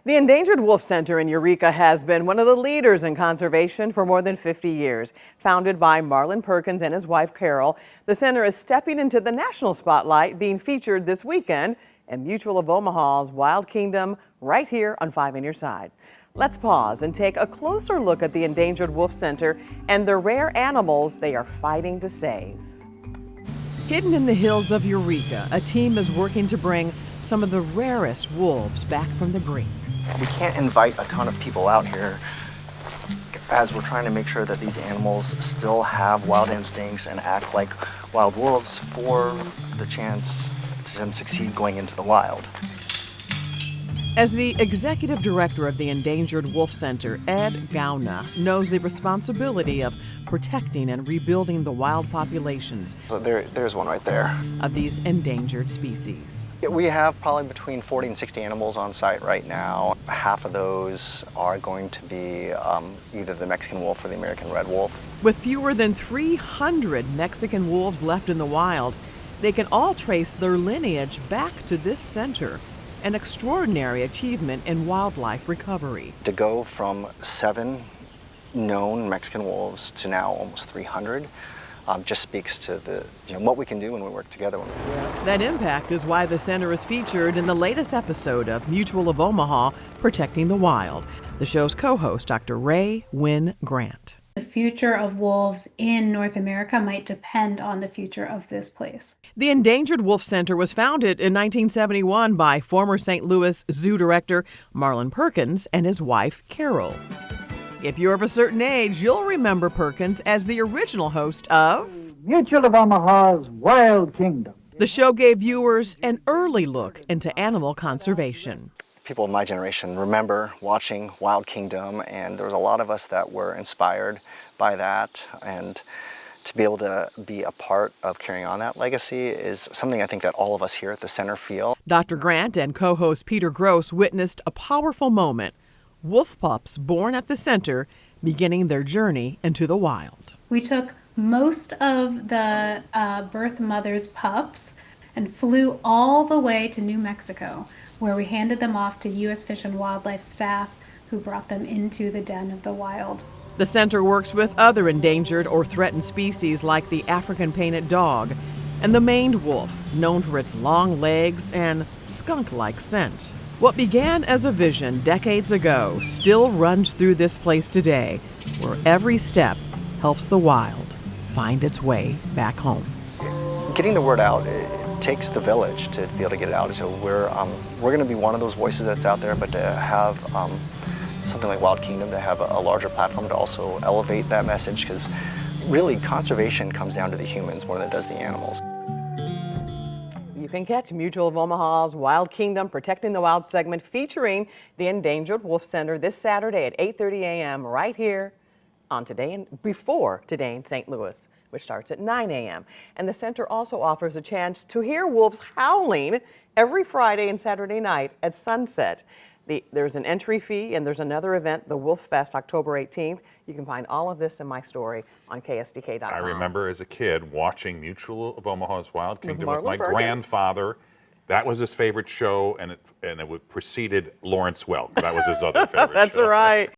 The Endangered Wolf Center in Eureka has been one of the leaders in conservation for more than 50 years. Founded by Marlon Perkins and his wife Carol, the center is stepping into the national spotlight, being featured this weekend in Mutual of Omaha's Wild Kingdom right here on 5 on Your Side. Let's pause and take a closer look at the Endangered Wolf Center and the rare animals they are fighting to save. Hidden in the hills of Eureka, a team is working to bring some of the rarest wolves back from the brink. We can't invite a ton of people out here as we're trying to make sure that these animals still have wild instincts and act like wild wolves for the chance to them succeed going into the wild. As the executive director of the Endangered Wolf Center, Ed Gauna knows the responsibility of protecting and rebuilding the wild populations. So there's one right there. Of these endangered species. We have probably between 40 and 60 animals on site right now. Half of those are going to be either the Mexican wolf or the American red wolf. With fewer than 300 Mexican wolves left in the wild, they can all trace their lineage back to this center. An extraordinary achievement in wildlife recovery. To go from 7 known Mexican wolves to now almost 300 just speaks to the what we can do when we work together. That impact is why the center is featured in the latest episode of Mutual of Omaha, Protecting the Wild. The show's co-host, Dr. Ray Wynn Grant. The future of wolves in North America might depend on the future of this place. The Endangered Wolf Center was founded in 1971 by former St. Louis Zoo director Marlon Perkins and his wife Carol. If you're of a certain age, you'll remember Perkins as the original host of Mutual of Omaha's Wild Kingdom. The show gave viewers an early look into animal conservation. People of my generation remember watching Wild Kingdom, and there was a lot of us that were inspired by that, and to be able to be a part of carrying on that legacy is something I think that all of us here at the center feel. Dr. Grant and co-host Peter Gross witnessed a powerful moment. Wolf pups born at the center beginning their journey into the wild. We took most of the birth mother's pups and flew all the way to New Mexico, where we handed them off to U.S. Fish and Wildlife staff who brought them into the den of the wild. The center works with other endangered or threatened species like the African painted dog and the maned wolf, known for its long legs and skunk-like scent. What began as a vision decades ago still runs through this place today, where every step helps the wild find its way back home. Getting the word out, it takes the village to be able to get it out. So we're going to be one of those voices that's out there, but to have something like Wild Kingdom, to have a larger platform to also elevate that message, because really conservation comes down to the humans more than it does the animals. You can catch Mutual of Omaha's Wild Kingdom Protecting the Wild segment featuring the Endangered Wolf Center this Saturday at 8:30 a.m. right here on Today and before Today in St. Louis, which starts at 9 a.m. And the center also offers a chance to hear wolves howling every Friday and Saturday night at sunset. There's an entry fee, and there's another event, the Wolf Fest, October 18th. You can find all of this in my story on KSDK.com. I remember as a kid watching Mutual of Omaha's Wild Kingdom with my Perkins. grandfather. That was his favorite show, and it preceded Lawrence Welk. That was his other favorite show. That's right.